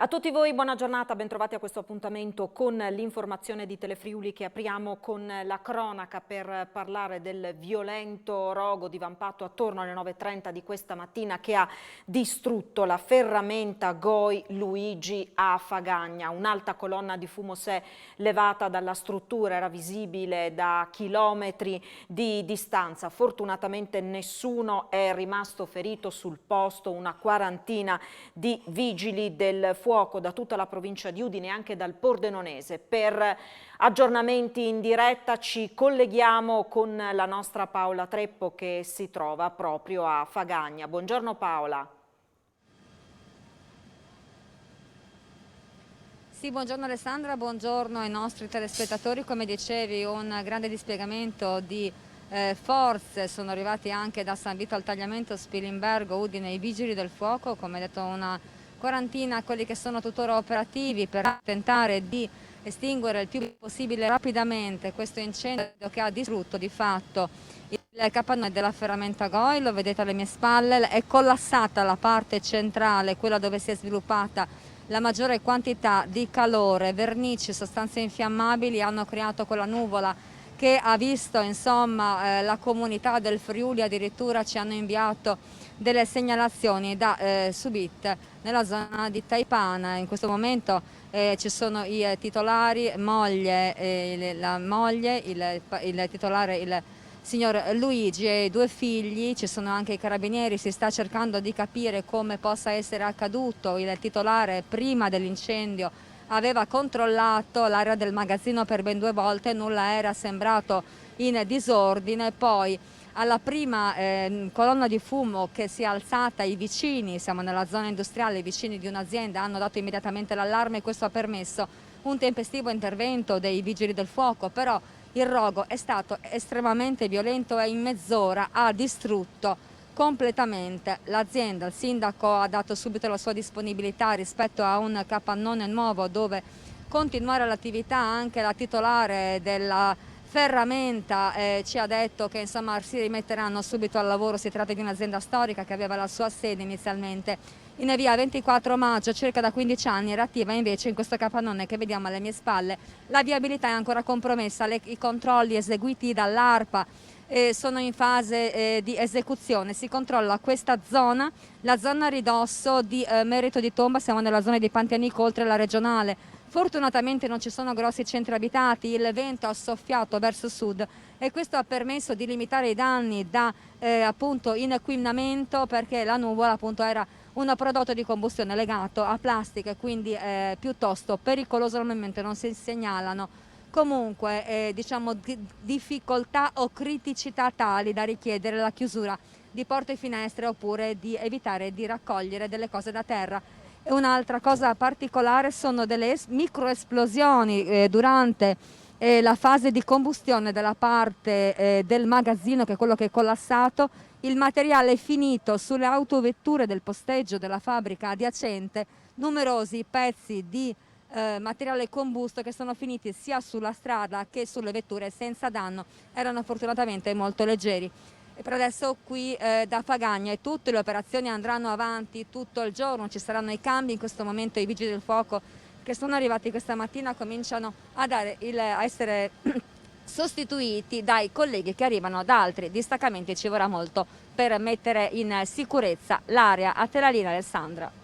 A tutti voi buona giornata, bentrovati a questo appuntamento con l'informazione di Telefriuli che apriamo con la cronaca per parlare del violento rogo divampato attorno alle 9:30 di questa mattina che ha distrutto la ferramenta Goi Luigi a Fagagna. Un'alta colonna di fumo si è levata dalla struttura, era visibile da chilometri di distanza. Fortunatamente nessuno è rimasto ferito sul posto, una quarantina di vigili del fuoco da tutta la provincia di Udine e anche dal Pordenonese. Per aggiornamenti in diretta ci colleghiamo con la nostra Paola Treppo che si trova proprio a Fagagna. Buongiorno Paola. Sì, buongiorno Alessandra, buongiorno ai nostri telespettatori. Come dicevi, un grande dispiegamento di forze sono arrivati anche da San Vito al Tagliamento, Spilimbergo, Udine, i vigili del fuoco, come detto una quarantina, quelli che sono tuttora operativi per tentare di estinguere il più possibile rapidamente questo incendio che ha distrutto di fatto il capannone della ferramenta Goi. Lo vedete alle mie spalle, è collassata la parte centrale, quella dove si è sviluppata la maggiore quantità di calore, vernici, sostanze infiammabili hanno creato quella nuvola che ha visto insomma la comunità del Friuli addirittura ci hanno inviato delle segnalazioni da Subit nella zona di Taipana. In questo momento ci sono i titolari, la moglie, il titolare, il signor Luigi e i due figli, ci sono anche i carabinieri, si sta cercando di capire come possa essere accaduto. Il titolare prima dell'incendio aveva controllato l'area del magazzino per ben 2 volte, nulla era sembrato in disordine, poi alla prima colonna di fumo che si è alzata, i vicini, siamo nella zona industriale, i vicini di un'azienda hanno dato immediatamente l'allarme e questo ha permesso un tempestivo intervento dei vigili del fuoco, però il rogo è stato estremamente violento e in mezz'ora ha distrutto completamente l'azienda. Il sindaco ha dato subito la sua disponibilità rispetto a un capannone nuovo dove continuare l'attività. Anche la titolare della ferramenta ci ha detto che insomma si rimetteranno subito al lavoro. Si tratta di un'azienda storica che aveva la sua sede inizialmente in via 24 maggio, circa da 15 anni, era attiva invece in questo capannone che vediamo alle mie spalle. La viabilità è ancora compromessa, i controlli eseguiti dall'ARPA sono in fase di esecuzione. Si controlla questa zona, la zona a ridosso di Merito di Tomba, siamo nella zona di Pantianico oltre la regionale. Fortunatamente non ci sono grossi centri abitati, il vento ha soffiato verso sud e questo ha permesso di limitare i danni da appunto inquinamento, perché la nuvola appunto era un prodotto di combustione legato a plastica, quindi piuttosto pericoloso. Al momento non si segnalano comunque diciamo difficoltà o criticità tali da richiedere la chiusura di porte e finestre oppure di evitare di raccogliere delle cose da terra. E un'altra cosa particolare sono delle microesplosioni durante la fase di combustione della parte del magazzino, che è quello che è collassato. Il materiale è finito sulle autovetture del posteggio della fabbrica adiacente, numerosi pezzi di materiale combusto che sono finiti sia sulla strada che sulle vetture senza danno, erano fortunatamente molto leggeri. E per adesso qui da Fagagna è tutto, le operazioni andranno avanti tutto il giorno, ci saranno i cambi. In questo momento i vigili del fuoco che sono arrivati questa mattina cominciano a essere sostituiti dai colleghi che arrivano da altri distaccamenti. Ci vorrà molto per mettere in sicurezza l'area. A te la linea, Alessandra.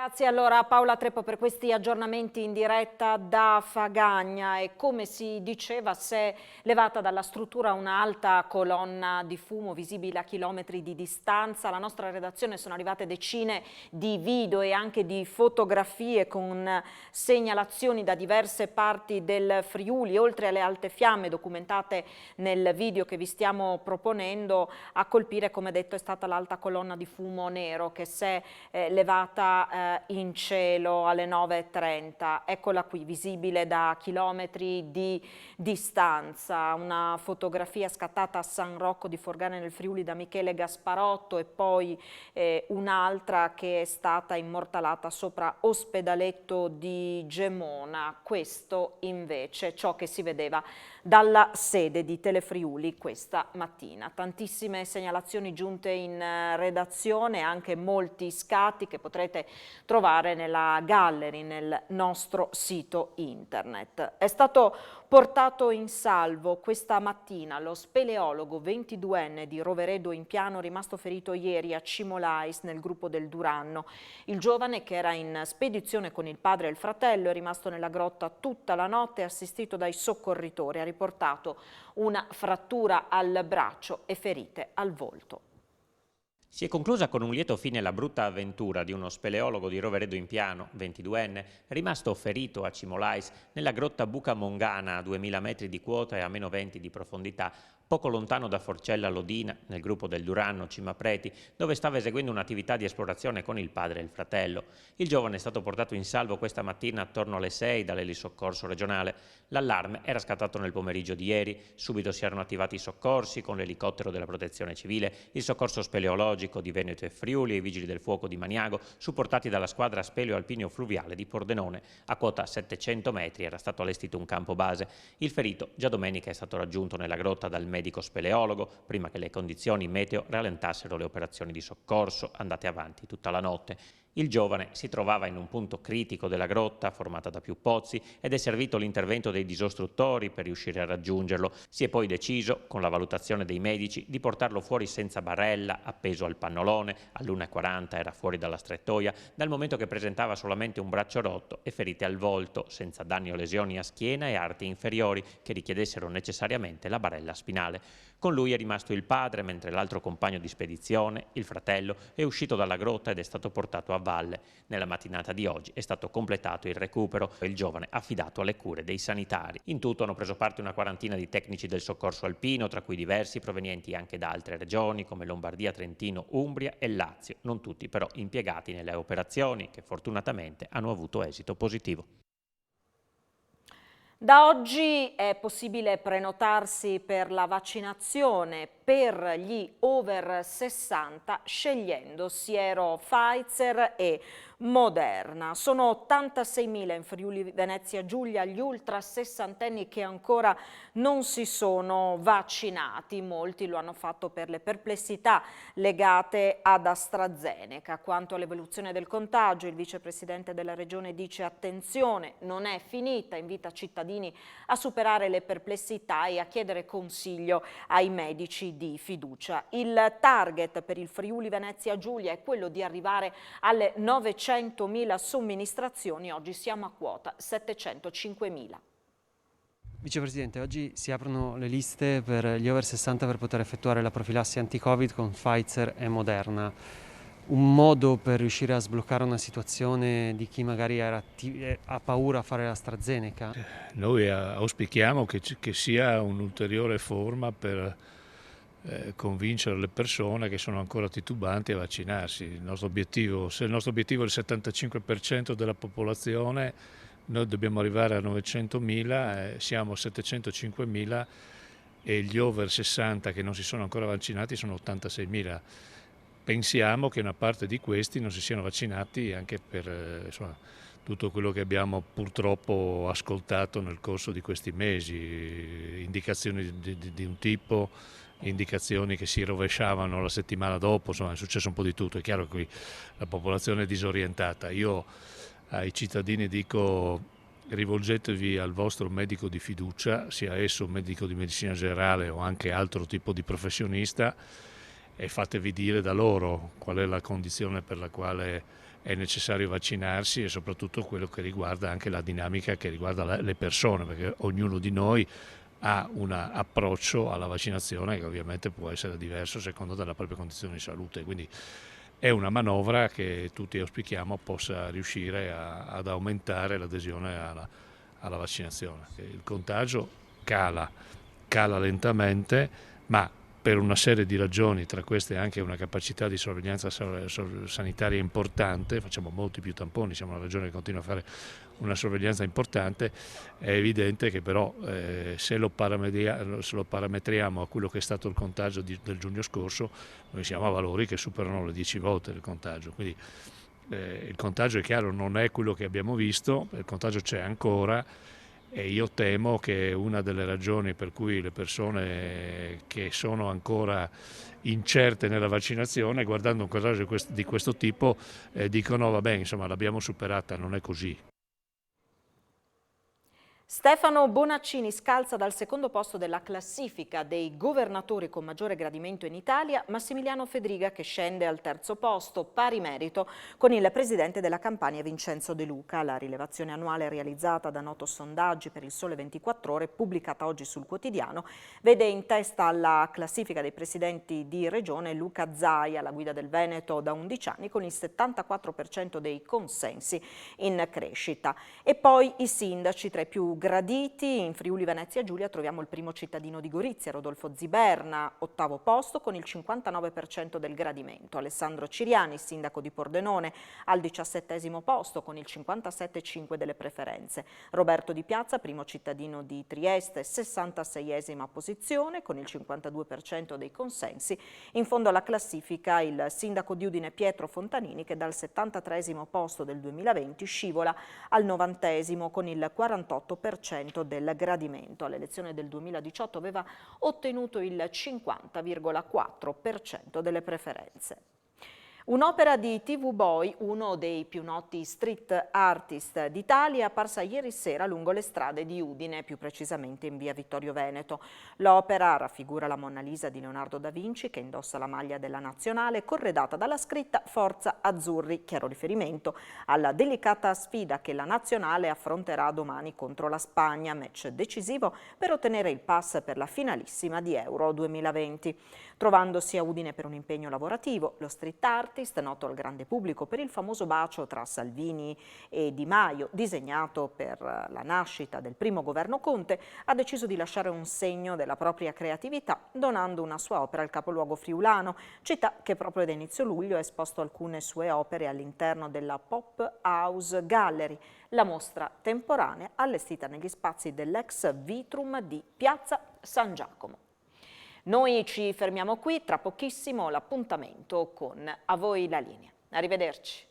Grazie allora a Paola Treppo per questi aggiornamenti in diretta da Fagagna. E come si diceva, si è levata dalla struttura un'alta colonna di fumo visibile a chilometri di distanza. Alla nostra redazione sono arrivate decine di video e anche di fotografie con segnalazioni da diverse parti del Friuli. Oltre alle alte fiamme documentate nel video che vi stiamo proponendo, a colpire, come detto, è stata l'alta colonna di fumo nero che si è levata in cielo alle 9:30. Eccola qui, visibile da chilometri di distanza. Una fotografia scattata a San Rocco di Forgane nel Friuli da Michele Gasparotto e poi un'altra che è stata immortalata sopra Ospedaletto di Gemona. Questo invece ciò che si vedeva dalla sede di Telefriuli questa mattina. Tantissime segnalazioni giunte in redazione, anche molti scatti che potrete trovare nella gallery, nel nostro sito internet. È stato portato in salvo questa mattina lo speleologo 22enne di Roveredo in Piano, rimasto ferito ieri a Cimolais nel gruppo del Duranno. Il giovane, che era in spedizione con il padre e il fratello, è rimasto nella grotta tutta la notte assistito dai soccorritori. Ha riportato una frattura al braccio e ferite al volto. Si è conclusa con un lieto fine la brutta avventura di uno speleologo di Roveredo in Piano, 22enne, rimasto ferito a Cimolais nella grotta Buca Mongana a 2000 metri di quota e a -20 di profondità, poco lontano da Forcella Lodina, nel gruppo del Duranno, Cima Preti, dove stava eseguendo un'attività di esplorazione con il padre e il fratello. Il giovane è stato portato in salvo questa mattina attorno alle 6 dall'elisoccorso regionale. L'allarme era scattato nel pomeriggio di ieri, subito si erano attivati i soccorsi con l'elicottero della Protezione Civile, il soccorso speleologico di Veneto e Friuli e i vigili del fuoco di Maniago, supportati dalla squadra speleo alpino fluviale di Pordenone. A quota 700 metri era stato allestito un campo base. Il ferito già domenica è stato raggiunto nella grotta dal medico speleologo, prima che le condizioni meteo rallentassero le operazioni di soccorso andate avanti tutta la notte. Il giovane si trovava in un punto critico della grotta, formata da più pozzi, ed è servito l'intervento dei disostruttori per riuscire a raggiungerlo. Si è poi deciso, con la valutazione dei medici, di portarlo fuori senza barella, appeso al pannolone. All'1:40 era fuori dalla strettoia, dal momento che presentava solamente un braccio rotto e ferite al volto, senza danni o lesioni a schiena e arti inferiori che richiedessero necessariamente la barella spinale. Con lui è rimasto il padre, mentre l'altro compagno di spedizione, il fratello, è uscito dalla grotta ed è stato portato a valle. Nella mattinata di oggi è stato completato il recupero e il giovane affidato alle cure dei sanitari. In tutto hanno preso parte una quarantina di tecnici del soccorso alpino, tra cui diversi provenienti anche da altre regioni come Lombardia, Trentino, Umbria e Lazio, non tutti però impiegati nelle operazioni che fortunatamente hanno avuto esito positivo. Da oggi è possibile prenotarsi per la vaccinazione per gli over 60 scegliendo siero Pfizer e Moderna. Sono 86.000 in Friuli Venezia Giulia gli ultra sessantenni che ancora non si sono vaccinati. Molti lo hanno fatto per le perplessità legate ad AstraZeneca. Quanto all'evoluzione del contagio, il vicepresidente della regione dice: attenzione, non è finita, invita cittadini a superare le perplessità e a chiedere consiglio ai medici di fiducia. Il target per il Friuli Venezia Giulia è quello di arrivare alle 900.000 somministrazioni, oggi siamo a quota 705.000. Vicepresidente, oggi si aprono le liste per gli over 60 per poter effettuare la profilassi anti-Covid con Pfizer e Moderna. Un modo per riuscire a sbloccare una situazione di chi magari ha paura a fare l'AstraZeneca? Noi auspichiamo che sia un'ulteriore forma per convincere le persone che sono ancora titubanti a vaccinarsi. Se il nostro obiettivo è il 75% della popolazione, noi dobbiamo arrivare a 900.000, siamo a 705.000 e gli over 60 che non si sono ancora vaccinati sono 86.000. Pensiamo che una parte di questi non si siano vaccinati anche per tutto quello che abbiamo purtroppo ascoltato nel corso di questi mesi, indicazioni di un tipo, indicazioni che si rovesciavano la settimana dopo, insomma è successo un po' di tutto. È chiaro che qui la popolazione è disorientata. Io ai cittadini dico: rivolgetevi al vostro medico di fiducia, sia esso un medico di medicina generale o anche altro tipo di professionista, e fatevi dire da loro qual è la condizione per la quale è necessario vaccinarsi e soprattutto quello che riguarda anche la dinamica che riguarda le persone, perché ognuno di noi ha un approccio alla vaccinazione che ovviamente può essere diverso secondo la propria condizione di salute. Quindi è una manovra che tutti auspichiamo possa riuscire ad aumentare l'adesione alla vaccinazione. Il contagio cala lentamente, ma per una serie di ragioni, tra queste anche una capacità di sorveglianza sanitaria importante, facciamo molti più tamponi, siamo una regione che continua a fare una sorveglianza importante, è evidente che però se lo parametriamo a quello che è stato il contagio del giugno scorso, noi siamo a valori che superano le 10 volte il contagio, quindi il contagio è chiaro non è quello che abbiamo visto, il contagio c'è ancora E io temo che una delle ragioni per cui le persone che sono ancora incerte nella vaccinazione, guardando un caso di questo tipo, dicono vabbè, insomma, l'abbiamo superata, non è così. Stefano Bonaccini scalza dal secondo posto della classifica dei governatori con maggiore gradimento in Italia Massimiliano Fedriga, che scende al terzo posto, pari merito con il presidente della Campania Vincenzo De Luca. La rilevazione annuale realizzata da Noto Sondaggi per il Sole 24 Ore, pubblicata oggi sul Quotidiano, vede in testa alla classifica dei presidenti di regione Luca Zaia, alla guida del Veneto da 11 anni, con il 74% dei consensi in crescita. E poi i sindaci tra i più graditi. In Friuli Venezia Giulia troviamo il primo cittadino di Gorizia, Rodolfo Ziberna, ottavo posto con il 59% del gradimento. Alessandro Ciriani, sindaco di Pordenone, al 17° posto con il 57,5% delle preferenze. Roberto Di Piazza, primo cittadino di Trieste, 66esima posizione con il 52% dei consensi. In fondo alla classifica il sindaco di Udine Pietro Fontanini, che dal 73° posto del 2020 scivola al 90° con il 48% del gradimento. All'elezione del 2018 aveva ottenuto il 50,4% delle preferenze. Un'opera di TV Boy, uno dei più noti street artist d'Italia, è apparsa ieri sera lungo le strade di Udine, più precisamente in via Vittorio Veneto. L'opera raffigura la Monna Lisa di Leonardo da Vinci, che indossa la maglia della nazionale, corredata dalla scritta Forza Azzurri, chiaro riferimento alla delicata sfida che la nazionale affronterà domani contro la Spagna, match decisivo per ottenere il pass per la finalissima di Euro 2020. Trovandosi a Udine per un impegno lavorativo, lo street artist, noto al grande pubblico per il famoso bacio tra Salvini e Di Maio, disegnato per la nascita del primo governo Conte, ha deciso di lasciare un segno della propria creatività donando una sua opera al capoluogo friulano, città che proprio da inizio luglio ha esposto alcune sue opere all'interno della Pop House Gallery, la mostra temporanea allestita negli spazi dell'ex Vitrum di Piazza San Giacomo. Noi ci fermiamo qui, tra pochissimo l'appuntamento con A voi la linea. Arrivederci.